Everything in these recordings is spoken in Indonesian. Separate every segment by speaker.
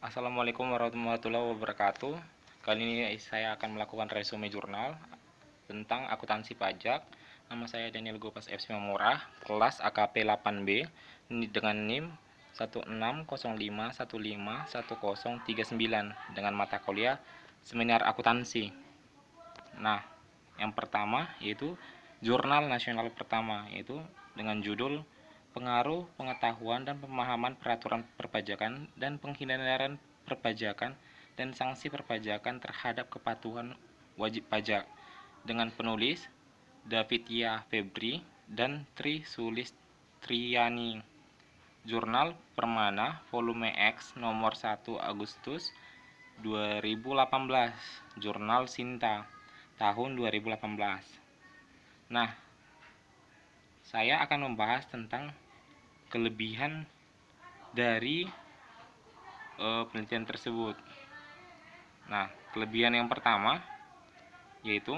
Speaker 1: Assalamualaikum warahmatullahi wabarakatuh. Kali ini saya akan melakukan resume jurnal tentang akuntansi pajak. Nama saya Daniel Gopas F. Simamurah, kelas AKP 8B dengan NIM 1605151039 dengan mata kuliah Seminar Akuntansi. Nah, yang pertama yaitu Jurnal Nasional pertama, yaitu dengan judul Pengaruh Pengetahuan dan Pemahaman Peraturan Perpajakan dan Penghindaran Perpajakan dan Sanksi Perpajakan terhadap Kepatuhan Wajib Pajak, dengan penulis Davidya Febri dan Tri Sulistriani. Jurnal Permana Volume X nomor 1 Agustus 2018. Jurnal Sinta tahun 2018. Nah, saya akan membahas tentang kelebihan dari penelitian tersebut. Nah, kelebihan yang pertama yaitu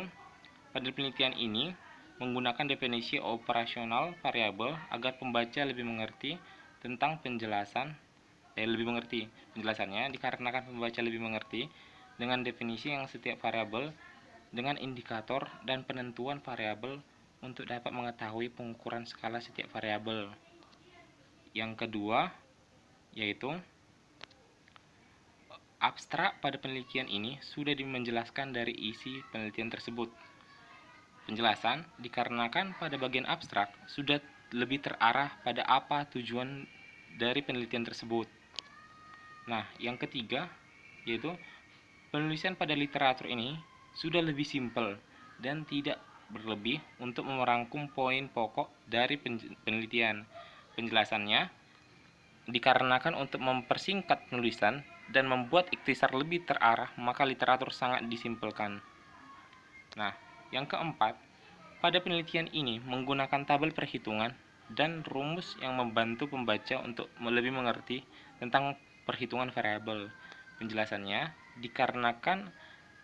Speaker 1: pada penelitian ini menggunakan definisi operasional variabel agar pembaca lebih mengerti tentang penjelasannya dikarenakan pembaca lebih mengerti dengan definisi yang setiap variabel dengan indikator dan penentuan variabel untuk dapat mengetahui pengukuran skala setiap variabel. Yang kedua yaitu abstrak pada penelitian ini sudah menjelaskan dari isi penelitian tersebut. Penjelasan dikarenakan pada bagian abstrak sudah lebih terarah pada apa tujuan dari penelitian tersebut. Nah, yang ketiga yaitu penulisan pada literatur ini sudah lebih simpel dan tidak berlebih untuk merangkum poin pokok dari penelitian. Penjelasannya dikarenakan untuk mempersingkat penulisan dan membuat ikhtisar lebih terarah, maka literatur sangat disimpelkan. Nah, yang keempat, pada penelitian ini menggunakan tabel perhitungan dan rumus yang membantu pembaca untuk lebih mengerti tentang perhitungan variabel. Penjelasannya dikarenakan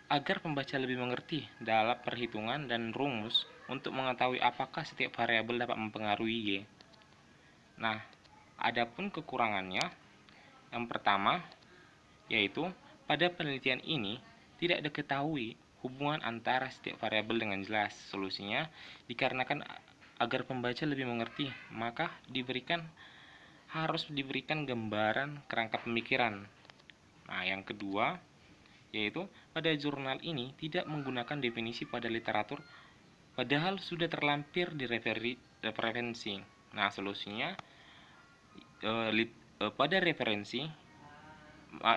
Speaker 1: agar pembaca lebih mengerti dalam perhitungan dan rumus untuk mengetahui apakah setiap variabel dapat mempengaruhi Y. Nah, adapun kekurangannya, yang pertama yaitu pada penelitian ini tidak diketahui hubungan antara setiap variabel dengan jelas. Solusinya dikarenakan agar pembaca lebih mengerti, maka harus diberikan gambaran kerangka pemikiran. Nah, yang kedua yaitu pada jurnal ini tidak menggunakan definisi pada literatur padahal sudah terlampir di referensi. Nah, solusinya pada referensi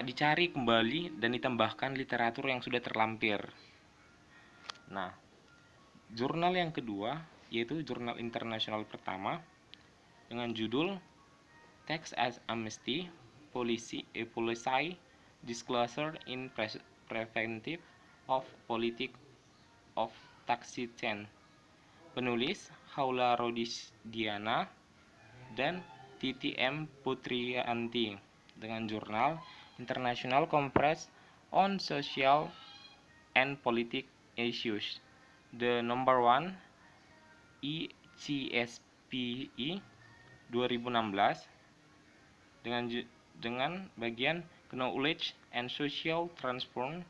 Speaker 1: dicari kembali dan ditambahkan literatur yang sudah terlampir. Nah, jurnal yang kedua yaitu jurnal internasional pertama dengan judul Tax Amnesty Policy Disclosure in Preventive of Politics of Taxation. Penulis Haula Rodisdiana dan Titi M. Putrianti dengan jurnal International Conference on Social and Political Issues, the number 1 ICSPI 2016 dengan bagian Knowledge and Social Transform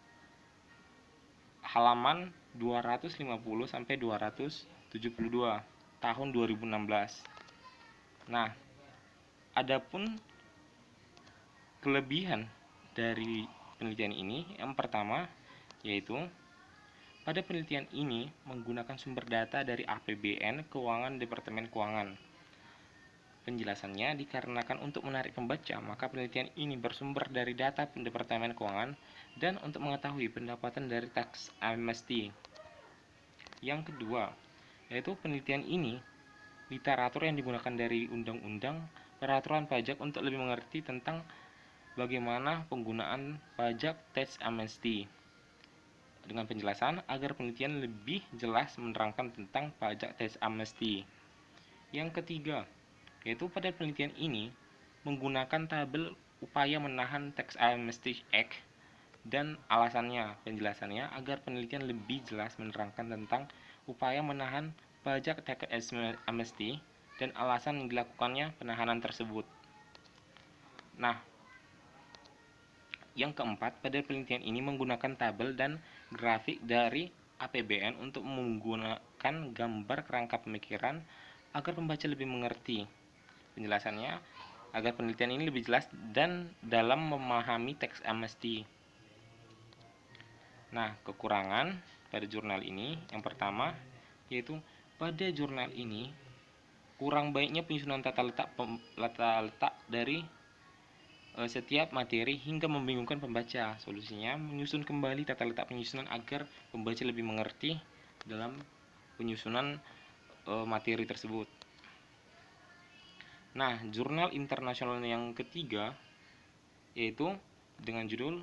Speaker 1: halaman 250 sampai 272 tahun 2016. Nah, adapun kelebihan dari penelitian ini yang pertama yaitu pada penelitian ini menggunakan sumber data dari APBN Keuangan Departemen Keuangan. Penjelasannya dikarenakan untuk menarik pembaca, maka penelitian ini bersumber dari data Departemen Keuangan dan untuk mengetahui pendapatan dari tax amnesty. Yang kedua, yaitu penelitian ini literatur yang digunakan dari undang-undang peraturan pajak untuk lebih mengerti tentang bagaimana penggunaan pajak tax amnesty dengan penjelasan agar penelitian lebih jelas menerangkan tentang pajak tax amnesty. Yang ketiga, yaitu pada penelitian ini menggunakan tabel upaya menahan Tax Amnesty Act dan alasannya. Penjelasannya agar penelitian lebih jelas menerangkan tentang upaya menahan pajak tax amnesty dan alasan dilakukannya penahanan tersebut. Nah, Yang keempat, pada penelitian ini menggunakan tabel dan grafik dari APBN untuk menggunakan gambar kerangka pemikiran agar pembaca lebih mengerti. Penjelasannya, agar penelitian ini lebih jelas dan dalam memahami teks amnesti. Nah, kekurangan pada jurnal ini yang pertama yaitu pada jurnal ini kurang baiknya penyusunan tata letak dari setiap materi hingga membingungkan pembaca. Solusinya, menyusun kembali tata letak penyusunan agar pembaca lebih mengerti dalam penyusunan materi tersebut. Nah, jurnal internasional yang ketiga yaitu dengan judul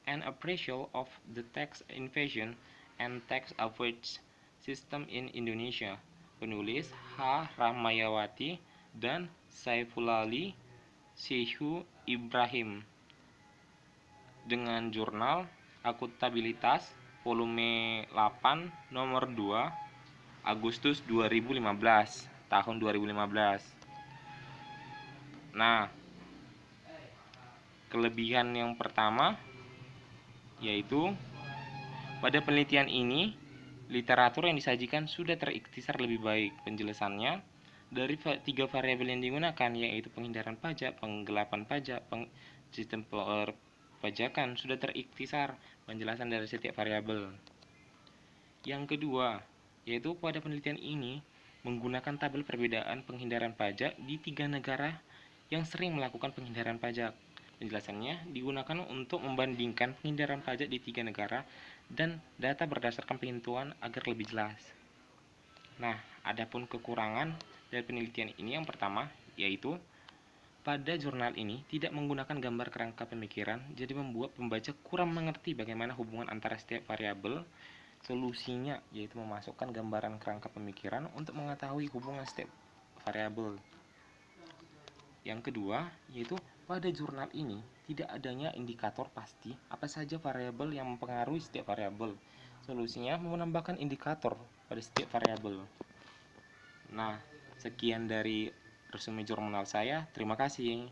Speaker 1: An Appraisal of the Tax Invasion and Tax Avoidance System in Indonesia. Penulis H. Ramayawati dan Saifulali Syekhu Ibrahim. Dengan jurnal Akuntabilitas volume 8 nomor 2 Agustus 2015, tahun 2015. Nah, kelebihan yang pertama yaitu pada penelitian ini literatur yang disajikan sudah terikhtisar lebih baik. Penjelasannya dari 3 variabel yang digunakan yaitu penghindaran pajak, penggelapan pajak, sistem perpajakan sudah terikhtisar penjelasan dari setiap variabel. Yang kedua, yaitu pada penelitian ini menggunakan tabel perbedaan penghindaran pajak di 3 negara yang sering melakukan penghindaran pajak. Penjelasannya digunakan untuk membandingkan penghindaran pajak di 3 negara dan data berdasarkan penghitungan agar lebih jelas. Nah, adapun kekurangan dari penelitian ini yang pertama yaitu pada jurnal ini tidak menggunakan gambar kerangka pemikiran, jadi membuat pembaca kurang mengerti bagaimana hubungan antara setiap variabel. Solusinya yaitu memasukkan gambaran kerangka pemikiran untuk mengetahui hubungan setiap variabel. Yang kedua, yaitu pada jurnal ini tidak adanya indikator pasti apa saja variabel yang mempengaruhi setiap variabel. Solusinya menambahkan indikator pada setiap variabel. Nah, sekian dari resume jurnal saya. Terima kasih.